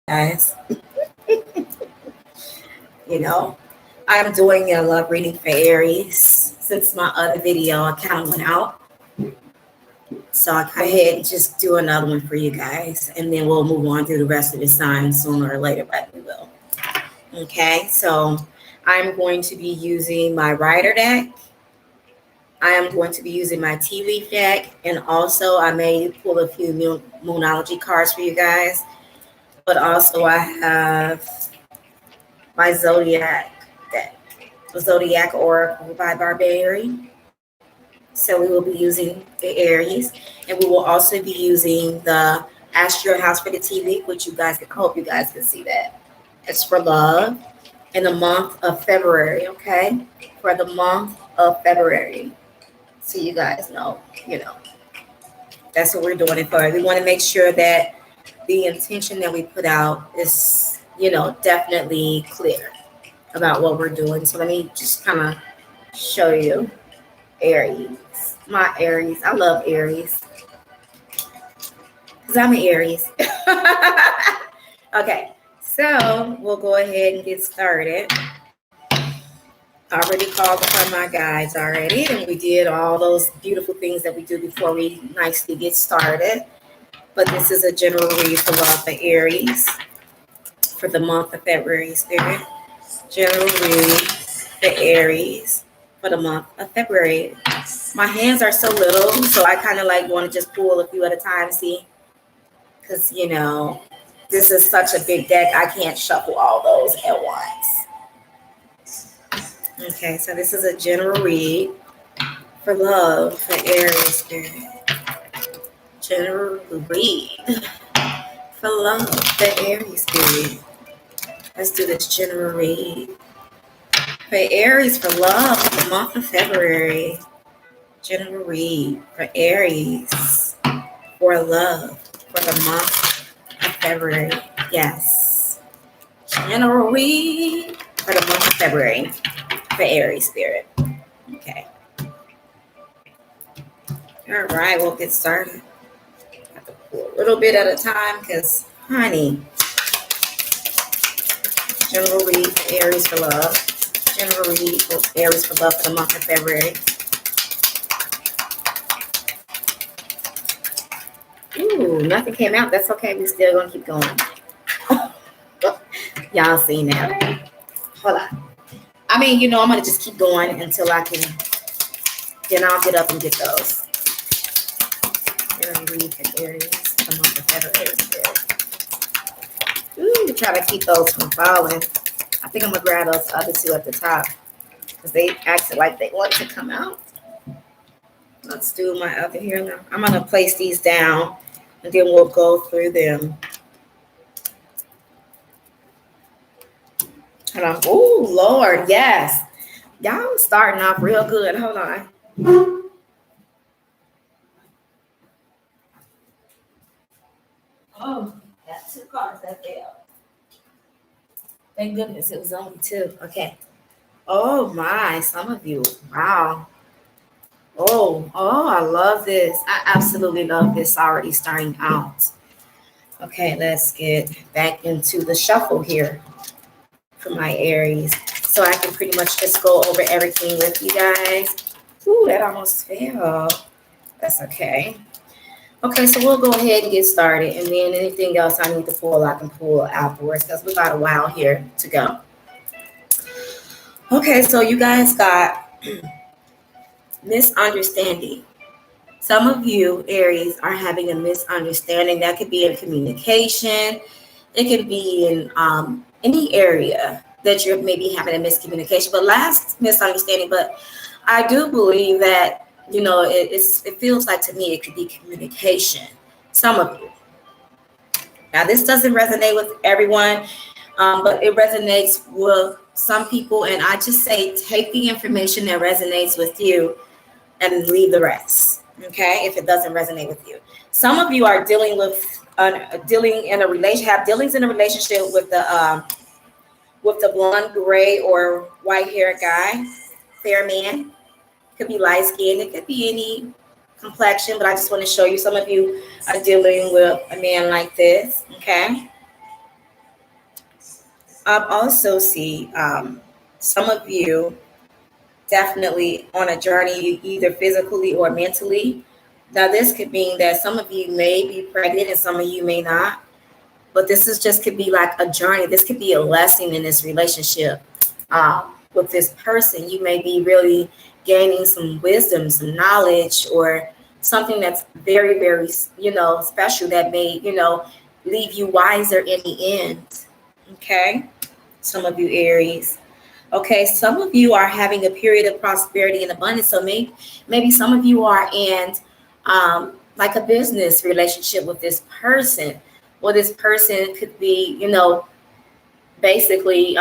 guys. You know, I'm doing a love reading for Aries since my other video I kind of went out. So I go ahead and just do another one for you guys, and then we'll move on through the rest of the signs sooner or later, but we will. Okay, so I'm going to be using my Rider deck. I am going to be using my tea leaf deck, and also I may pull a few Moonology cards for you guys. But also I have my Zodiac deck, the Zodiac Oracle by Barbary. So we will be using the Aries, and we will also be using the Astro House for the tea leaf, which you guys, I hope you guys can see that. It's for love in the month of February, okay? For the month of February. So you guys know, that's what we're doing it for. We want to make sure that the intention that we put out is, definitely clear about what we're doing. So let me just kind of show you Aries. My Aries. I love Aries because I'm an Aries. Okay, so we'll go ahead and get started. I already called upon my guides already, and we did all those beautiful things that we do before we nicely get started. But this is a general read for love for Aries for the month of February, Spirit. General read for Aries for the month of February. My hands are so little, so I kind of like want to just pull a few at a time, see? Because, this is such a big deck, I can't shuffle all those at once. Okay, so this is a general read for love for Aries, Spirit. General read for love for Aries, Spirit. Let's do this general read for Aries for love for the month of February. General read for Aries for love for the month of February. Yes. General read for the month of February for Aries, Spirit. Okay. All right, we'll get started. I have to pull a little bit at a time because, honey, general read for Aries for love. General read for Aries for love for the month of February. Ooh, nothing came out. That's okay. We're still going to keep going. Y'all seen that, right? Hold on. I mean, I'm going to just keep going until I can. Then I'll get up and get those. General read for Aries for the month of February. Ooh, try to keep those from falling. I think I'm going to grab those other two at the top because they acted like they want to come out. Let's do my other here now. I'm going to place these down and then we'll go through them. Hold on. Oh, Lord, yes. Y'all starting off real good. Hold on. Oh, got two cards that fell. Thank goodness it was only two. Okay. Oh, my. Some of you. Wow. Oh, I love this. I absolutely love this already starting out. Okay, let's get back into the shuffle here for my Aries. So I can pretty much just go over everything with you guys. Ooh, that almost fell. That's okay. Okay, so we'll go ahead and get started. And then anything else I need to pull, I can pull afterwards because we got a while here to go. Okay, so you guys got misunderstanding. Some of you, Aries, are having a misunderstanding. That could be in communication. It could be in any area that you're maybe having a miscommunication. But last misunderstanding, but I do believe that, it feels like to me it could be communication. Some of you. Now, this doesn't resonate with everyone, but it resonates with some people. And I just say take the information that resonates with you and leave the rest. Okay, if it doesn't resonate with you. Some of you are dealing in a relationship with the blonde, gray, or white haired guy, fair man. Could be light skinned. It could be any complexion, but I just want to show you some of you are dealing with a man like this. Okay. I also see some of you definitely on a journey, either physically or mentally. Now, this could mean that some of you may be pregnant and some of you may not, but this is just could be like a journey. This could be a lesson in this relationship with this person. You may be really gaining some wisdom, some knowledge, or something that's very, very, special that may, leave you wiser in the end. Okay. Some of you Aries. Okay, some of you are having a period of prosperity and abundance. So maybe some of you are in like a business relationship with this person. Well, this person could be, basically,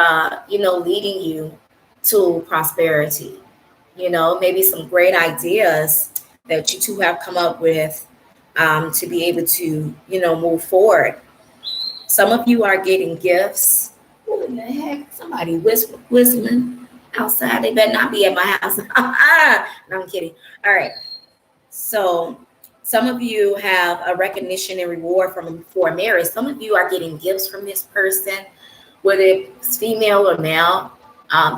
leading you to prosperity. Maybe some great ideas that you two have come up with to be able to, move forward. Some of you are getting gifts. Who in the heck? Somebody whistling outside. They better not be at my house. No, I'm kidding. All right. So some of you have a recognition and reward from for marriage. Some of you are getting gifts from this person, whether it's female or male.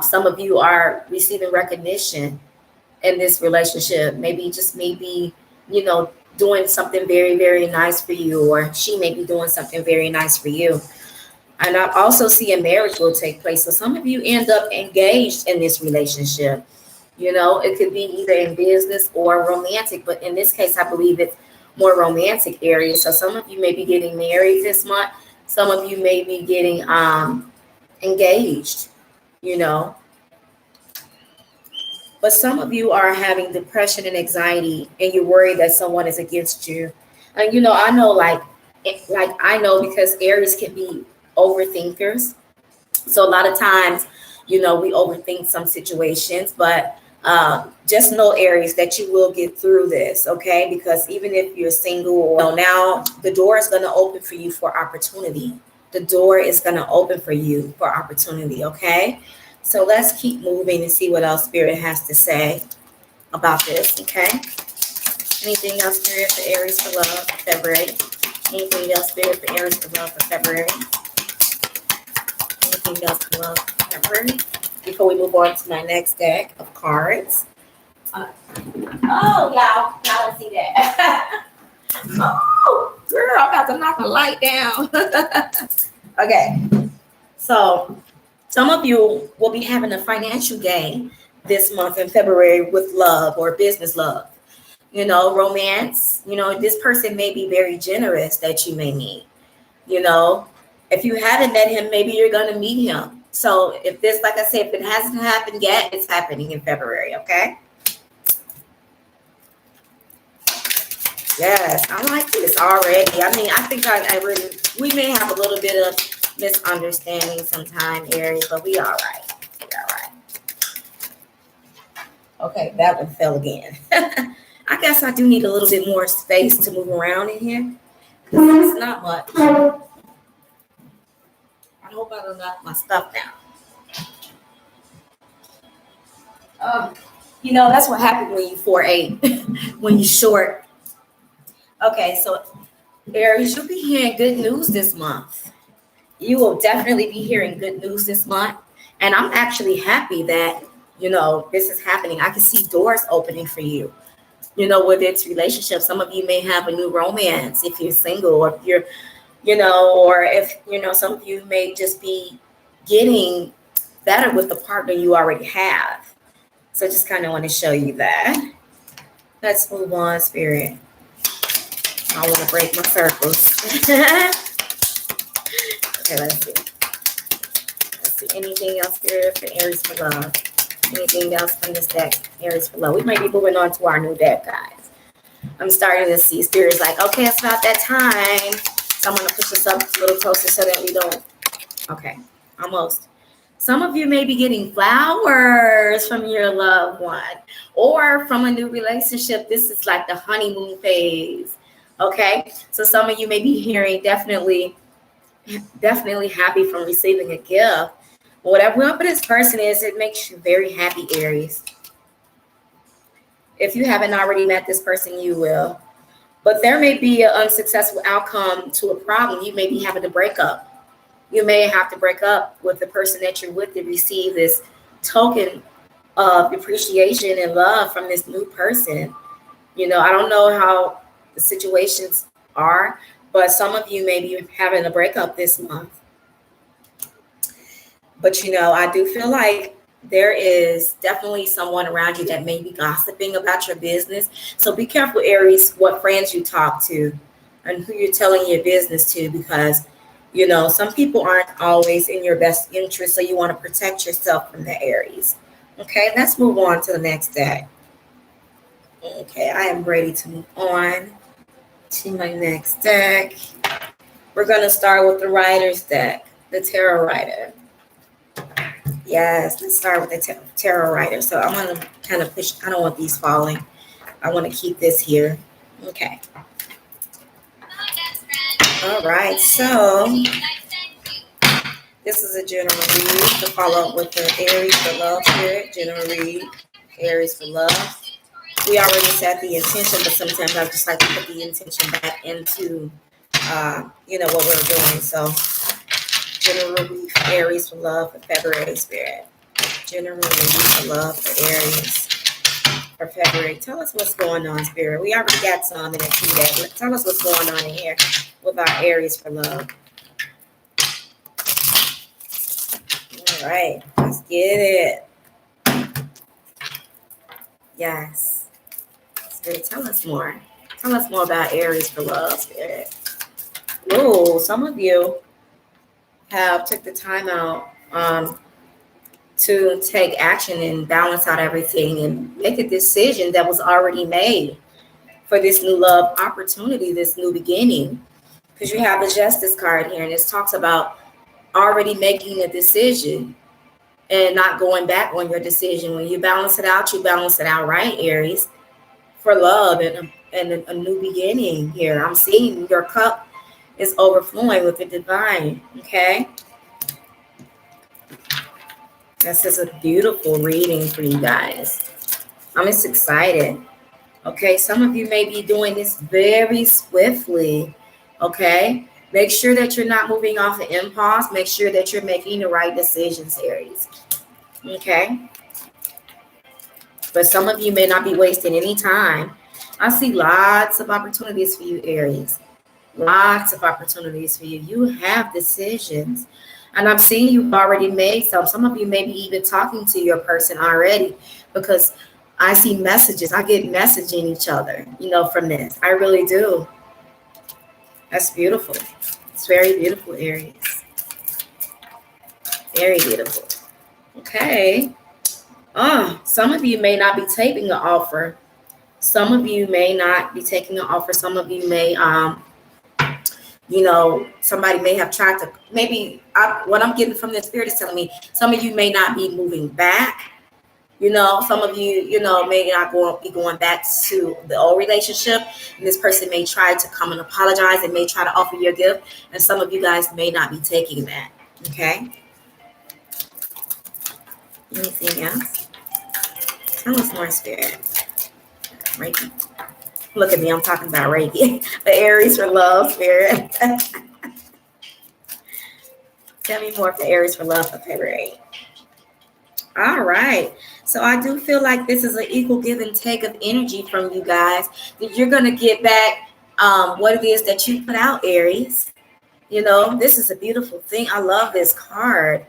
Some of you are receiving recognition in this relationship. Maybe, doing something very, very nice for you, or she may be doing something very nice for you. And I also see a marriage will take place. So some of you end up engaged in this relationship. It could be either in business or romantic, but in this case, I believe it's more romantic area. So some of you may be getting married this month. Some of you may be getting engaged, you know. But some of you are having depression and anxiety, and you're worried that someone is against you. And I know, I know because Aries can be overthinkers. So a lot of times, we overthink some situations, but just know, Aries, that you will get through this, okay? Because even if you're single, or now the door is going to open for you for opportunity. The door is going to open for you for opportunity, okay? So let's keep moving and see what else Spirit has to say about this, okay? Anything else, Spirit, for Aries for love for February? Anything else, Spirit, for Aries for love for February? Anything else for love for February? Before we move on to my next deck of cards. Y'all don't see that. Oh, girl, I'm about to knock the light down. Okay, so some of you will be having a financial gain this month in February with love or business love. Romance, this person may be very generous that you may meet. If you haven't met him, maybe you're going to meet him. So if this, like I said, if it hasn't happened yet, it's happening in February, okay? Yes, I like this already. I mean, I think we may have a little bit of misunderstanding sometime, Aries, but we all right. We all right. Okay, that one fell again. I guess I do need a little bit more space to move around in here. It's not much. I hope I don't knock my stuff down. That's what happens when you 4'8", when you're short. Okay, so Aries, you'll be hearing good news this month. You will definitely be hearing good news this month. And I'm actually happy that, this is happening. I can see doors opening for you. Whether it's relationships, some of you may have a new romance if you're single, or if you're, or if, some of you may just be getting better with the partner you already have. So just kind of want to show you that. Let's move on, Spirit. I want to break my circles. Okay, let's see. Anything else, Spirit, for Aries for love? Anything else from this deck, Aries for love? We might be moving on to our new deck, guys. I'm starting to see Spirit's like, okay, it's about that time. So I'm going to push this up a little closer so that we don't. Okay, almost. Some of you may be getting flowers from your loved one or from a new relationship. This is like the honeymoon phase. Okay, so some of you may be hearing definitely happy from receiving a gift. Whatever this person is, it makes you very happy, Aries. If you haven't already met this person, you will. But there may be an unsuccessful outcome to a problem. You may be having to break up. You may have to break up with the person that you're with to receive this token of appreciation and love from this new person. You know, I don't know how the situations are, but some of you may be having a breakup this month. But, you know, I do feel like there is definitely someone around you that may be gossiping about your business. So be careful, Aries, what friends you talk to and who you're telling your business to, because, you know, some people aren't always in your best interest. So you want to protect yourself from the Aries. Okay, let's move on to the next deck. Okay, I am ready to move on to my next deck. We're going to start with the Rider's deck, the Tarot Rider. Yes, let's start with the Tarot Rider. So I want to kind of push, I don't want these falling. I want to keep this here. Okay. All right, so this is a general read to follow up with the Aries for love spirit. General read, Aries for love. We already set the intention, but sometimes I just like to put the intention back into, you know, what we're doing. So general read for Aries for love for February spirit. General read for love for Aries for February. Tell us what's going on, spirit. We already got some in the tea day. Tell us what's going on in here with our Aries for love. All right, let's get it. Yes. Spirit, tell us more. Tell us more about Aries for love, spirit. Oh, some of you have took the time out to take action and balance out everything and make a decision that was already made for this new love opportunity, this new beginning. Because you have the Justice card here, and this talks about already making a decision and not going back on your decision. When you balance it out, you balance it out right, Aries, for love and a new beginning here. I'm seeing your cup is overflowing with the divine, okay? This is a beautiful reading for you guys. I'm just excited. Okay, some of you may be doing this very swiftly, okay? Make sure that you're not moving off of impulse. Make sure that you're making the right decisions, Aries, okay? But some of you may not be wasting any time. I see lots of opportunities for you, Aries. Lots of opportunities for you. You have decisions. And I'm seeing you've already made some. Some of you may be even talking to your person already, because I see messages. I get messaging each other, you know, from this. I really do. That's beautiful. It's very beautiful, Aries. Very beautiful. Okay. Some of you may not be taking an offer. Some of you may not be taking an offer. Some of you may, you know, somebody may have tried to, what I'm getting from the spirit is telling me, some of you may not be moving back. You know, some of you, you know, may not be going back to the old relationship. And this person may try to come and apologize and may try to offer you a gift. And some of you guys may not be taking that. Okay. Anything else? Tell us more, spirit. Reiki. Look at me. I'm talking about Reiki. The Aries for love, spirit. Tell me more for Aries for love for February. All right. So I do feel like this is an equal give and take of energy from you guys. That you're going to get back what it is that you put out, Aries. You know, this is a beautiful thing. I love this card.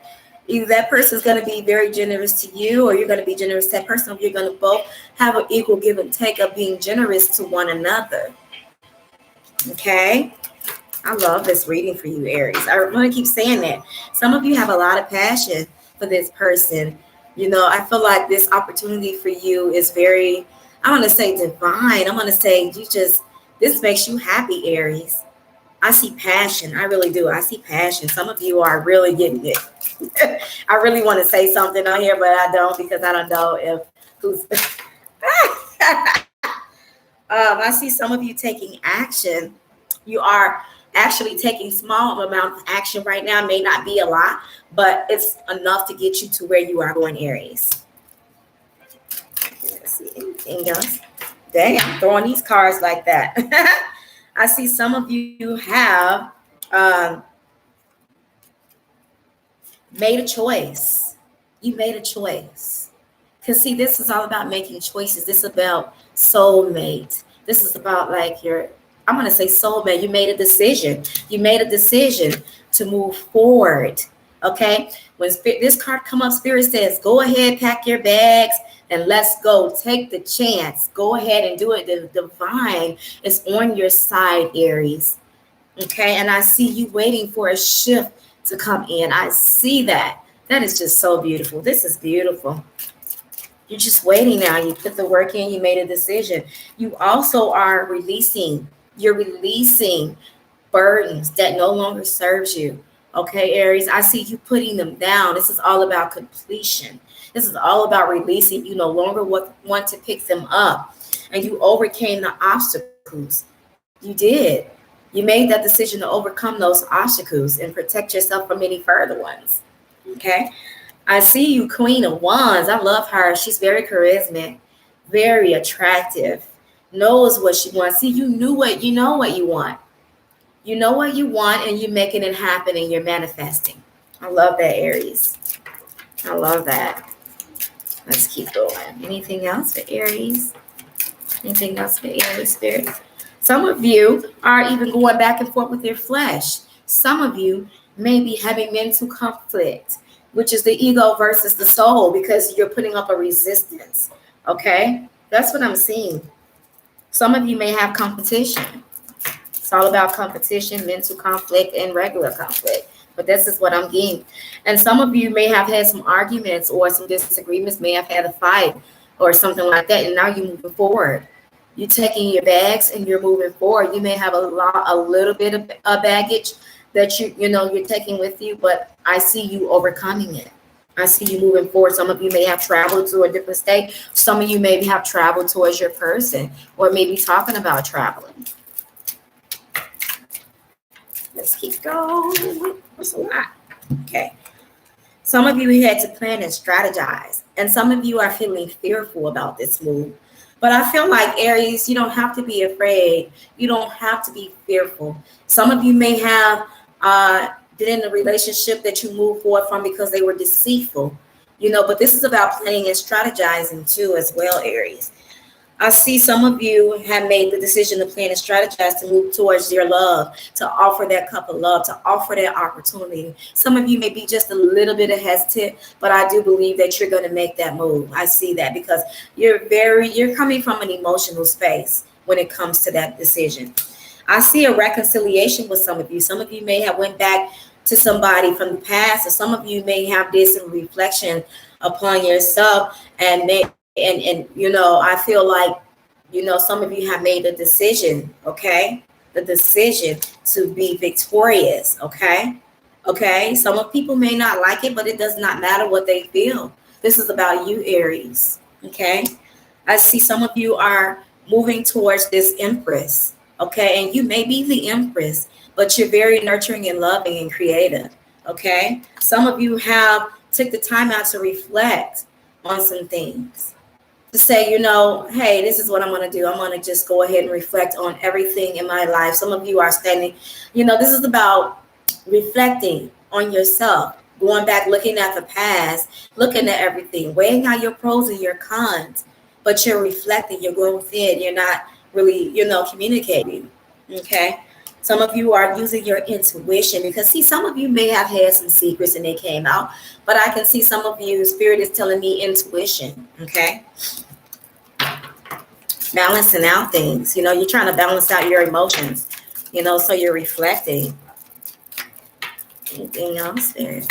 Either that person's going to be very generous to you, or you're going to be generous to that person, or you're going to both have an equal give and take of being generous to one another. Okay? I love this reading for you, Aries. I want to keep saying that. Some of you have a lot of passion for this person. You know, I feel like this opportunity for you is very, I want to say divine. I want to say this makes you happy, Aries. I see passion. I really do. I see passion. Some of you are really getting it. I really want to say something on here, but I don't, because I don't know if who's. I see some of you taking action. You are actually taking small amount of action right now. May not be a lot, but it's enough to get you to where you are going, Aries. Let's see anything else. Dang, I'm throwing these cards like that. I see some of you have Made a choice. You made a choice. Because see, this is all about making choices. This is about soulmate. This is about like your, I'm gonna say soulmate. You made a decision. You made a decision to move forward. Okay. When this card come up, Spirit says, "Go ahead, pack your bags, and let's go. Take the chance. Go ahead and do it." The divine is on your side, Aries. Okay, and I see you waiting for a shift to come in. I see that. That is just so beautiful. This is beautiful. You're just waiting now. You put the work in, you made a decision. You also are releasing. You're releasing burdens that no longer serves you. Okay, Aries, I see you putting them down. This is all about completion. This is all about releasing. You no longer want to pick them up. And you overcame the obstacles. You did. You made that decision to overcome those obstacles and protect yourself from any further ones. Okay. I see you, Queen of Wands. I love her. She's very charismatic, very attractive, knows what she wants. See, you know what you want. You know what you want, and you're making it happen, and you're manifesting. I love that, Aries. I love that. Let's keep going. Anything else for Aries? Anything else for Aries, Spirit? Some of you are even going back and forth with your flesh. Some of you may be having mental conflict, which is the ego versus the soul, because you're putting up a resistance. Okay? That's what I'm seeing. Some of you may have competition. It's all about competition, mental conflict, and regular conflict. But this is what I'm getting. And some of you may have had some arguments or some disagreements, may have had a fight or something like that, and now you're moving forward. You're taking your bags and you're moving forward. You may have a little bit of baggage that you're taking with you, but I see you overcoming it. I see you moving forward. Some of you may have traveled to a different state. Some of you maybe have traveled towards your person, or maybe talking about traveling. Let's keep going. There's a lot. Okay. Some of you had to plan and strategize, and some of you are feeling fearful about this move. But I feel like, Aries, you don't have to be afraid. You don't have to be fearful. Some of you may have been in a relationship that you moved forward from because they were deceitful, but this is about planning and strategizing too as well, Aries. I see some of you have made the decision to plan and strategize to move towards your love, to offer that cup of love, to offer that opportunity. Some of you may be just a little bit hesitant, but I do believe that you're going to make that move. I see that because you're coming from an emotional space when it comes to that decision. I see a reconciliation with some of you. Some of you may have went back to somebody from the past, or some of you may have this in reflection upon yourself and I feel like, some of you have made a decision, okay? The decision to be victorious, okay? Okay? Some of people may not like it, but it does not matter what they feel. This is about you, Aries, okay? I see some of you are moving towards this Empress, okay? And you may be the Empress, but you're very nurturing and loving and creative, okay? Some of you have took the time out to reflect on some things, to say, hey, this is what I'm going to do. I'm going to just go ahead and reflect on everything in my life. Some of you are standing, this is about reflecting on yourself, going back, looking at the past, looking at everything, weighing out your pros and your cons, but you're reflecting, you're going within, you're not really, communicating. Okay. Some of you are using your intuition because, see, some of you may have had some secrets and they came out, but I can see some of you, Spirit is telling me intuition. Okay. Balancing out things, you're trying to balance out your emotions, so you're reflecting. Anything else there?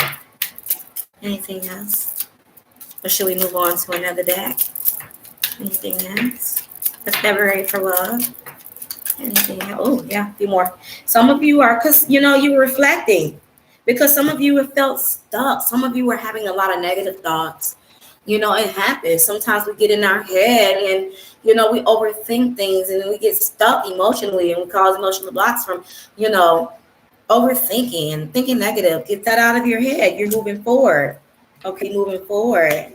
Anything else? Or should we move on to another deck? Anything else? The February for love. Anything else? Oh, yeah, a few more. Some of you are, because, you were reflecting, because some of you have felt stuck. Some of you were having a lot of negative thoughts. It happens. Sometimes we get in our head and, we overthink things and we get stuck emotionally and we cause emotional blocks from, overthinking and thinking negative. Get that out of your head. You're moving forward. Okay, moving forward.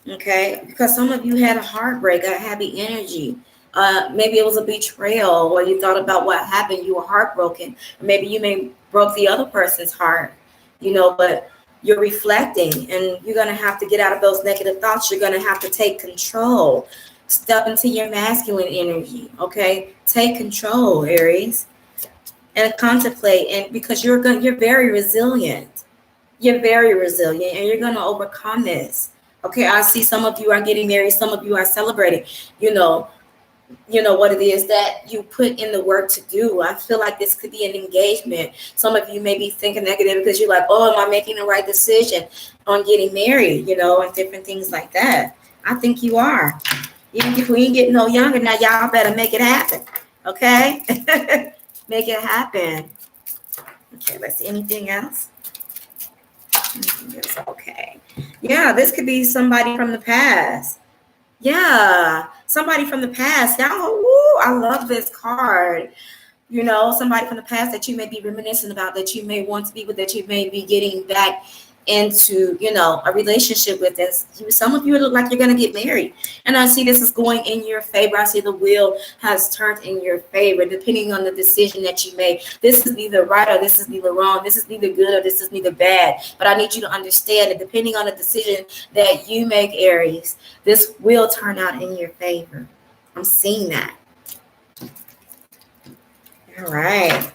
Okay, because some of you had a heartbreak, a heavy energy. Maybe it was a betrayal, or you thought about what happened. You were heartbroken. Maybe you may broke the other person's heart, but you're reflecting, and you're going to have to get out of those negative thoughts. You're going to have to take control. Step into your masculine energy, okay? Take control, Aries, and contemplate. And because you're very resilient. You're very resilient, and you're going to overcome this. Okay, I see some of you are getting married. Some of you are celebrating. What it is that you put in the work to do. I feel like this could be an engagement. Some of you may be thinking negative because you're like, oh, am I making the right decision on getting married, and different things like that. I think you are. Even if we ain't getting no younger now, y'all better make it happen. Okay? Make it happen. Okay, let's see. Anything else? Okay. Yeah, this could be somebody from the past. Yeah, somebody from the past. Y'all, woo, I love this card. Somebody from the past that you may be reminiscing about, that you may want to be with, that you may be getting back into, a relationship with. This. Some of you look like you're going to get married. And I see this is going in your favor. I see the wheel has turned in your favor, depending on the decision that you made. This is neither right or this is neither wrong. This is neither good or this is neither bad. But I need you to understand that depending on the decision that you make, Aries, this will turn out in your favor. I'm seeing that. All right.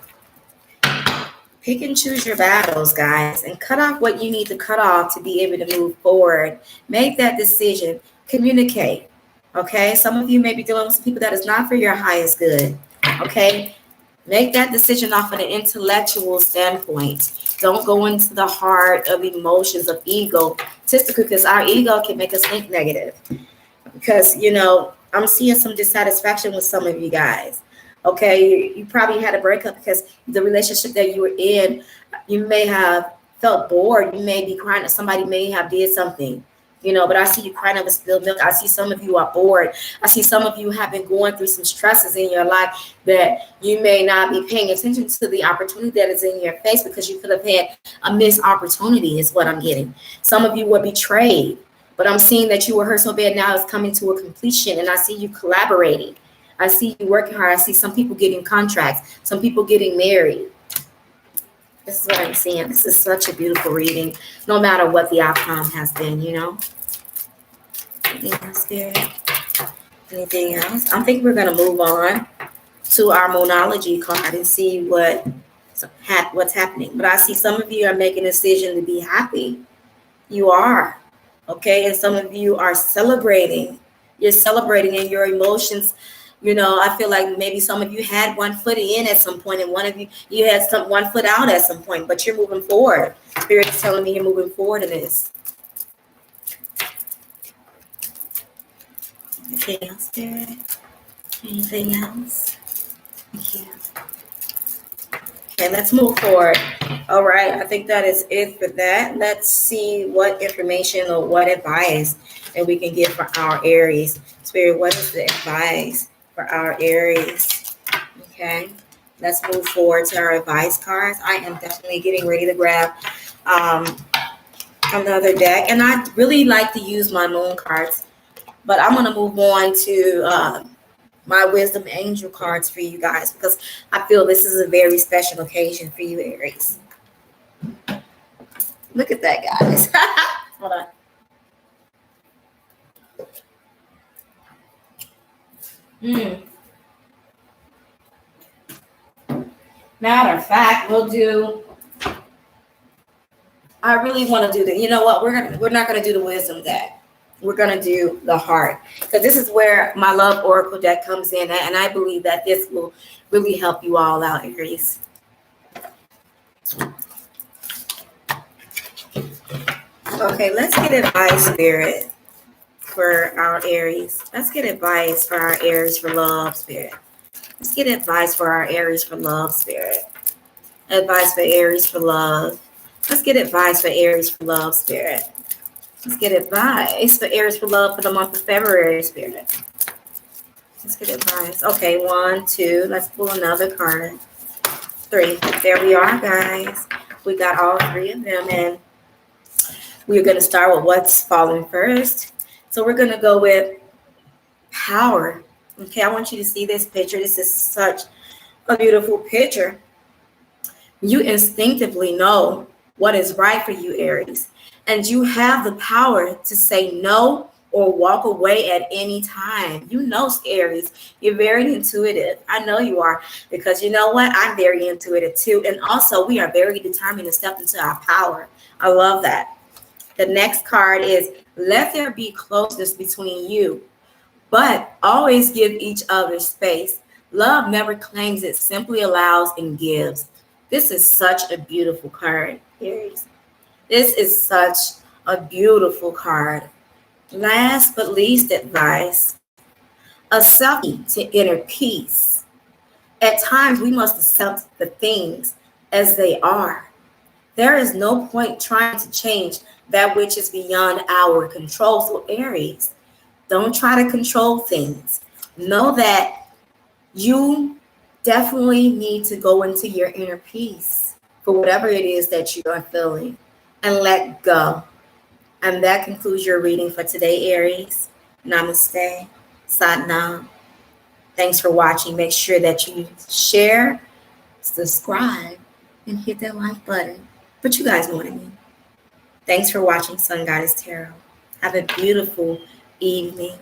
Pick and choose your battles, guys, and cut off what you need to cut off to be able to move forward. Make that decision. Communicate. Okay? Some of you may be dealing with some people that is not for your highest good. Okay? Make that decision off of an intellectual standpoint. Don't go into the heart of emotions of ego, because our ego can make us think negative. Because, I'm seeing some dissatisfaction with some of you guys. Okay, you probably had a breakup because the relationship that you were in, you may have felt bored. You may be crying, or somebody may have did something, but I see you crying over spilled milk. I see some of you are bored. I see some of you have been going through some stresses in your life that you may not be paying attention to the opportunity that is in your face, because you could have had a missed opportunity is what I'm getting. Some of you were betrayed, but I'm seeing that you were hurt so bad now it's coming to a completion, and I see you collaborating. I see you working hard. I see some people getting contracts, some people getting married. This is what I'm seeing. This is such a beautiful reading, no matter what the outcome has been, Anything else, Spirit? Anything else? I think we're going to move on to our Moonology card and see what's happening. But I see some of you are making a decision to be happy. You are. Okay? And some of you are celebrating. You're celebrating, and your emotions, I feel like maybe some of you had one foot in at some point, and one of you had one foot out at some point, but you're moving forward. Spirit is telling me you're moving forward in this. Anything else, Spirit? Anything else? Thank you. Okay, let's move forward. All right, I think that is it for that. Let's see what information or what advice that we can give for our Aries. Spirit, what is the advice for our Aries? Okay, let's move forward to our advice cards. I am definitely getting ready to grab another deck, and I really like to use my moon cards, but I'm going to move on to my wisdom angel cards for you guys, because I feel this is a very special occasion for you, Aries. Look at that, guys. Hold on. Matter of fact, I really want to do you know what? We're not gonna do the wisdom deck. We're gonna do the heart, because this is where my love oracle deck comes in, and I believe that this will really help you all out, Aries. Okay, let's get advice, Spirit, for our Aries. Let's get advice for our Aries for love, Spirit. Let's get advice for our Aries for love, Spirit. Advice for Aries for love. Let's get advice for Aries for love, Spirit. Let's get advice for Aries for love for the month of February, Spirit. Let's get advice. Okay, 1, 2. Let's pull another card. 3. There we are, guys. We got all 3 of them, and we're going to start with what's falling first. So we're going to go with power. Okay, I want you to see this picture. This is such a beautiful picture. You instinctively know what is right for you, Aries, and you have the power to say no or walk away at any time. You know, Aries, you're very intuitive. I know you are, because you know what? I'm very intuitive too. And also, we are very determined to step into our power. I love that. The next card is let there be closeness between you, but always give each other space. Love never claims, it simply allows and gives. This is such a beautiful card, Aries. This is such a beautiful card. Last but least, advice: accept to inner peace. At times, we must accept the things as they are. There is no point trying to change that which is beyond our control. So, Aries, don't try to control things. Know that you definitely need to go into your inner peace for whatever it is that you are feeling and let go. And that concludes your reading for today, Aries. Namaste. Satnam. Thanks for watching. Make sure that you share, subscribe, and hit that like button. But you guys know what I mean. Thanks for watching Sun Goddess Tarot. Have a beautiful evening.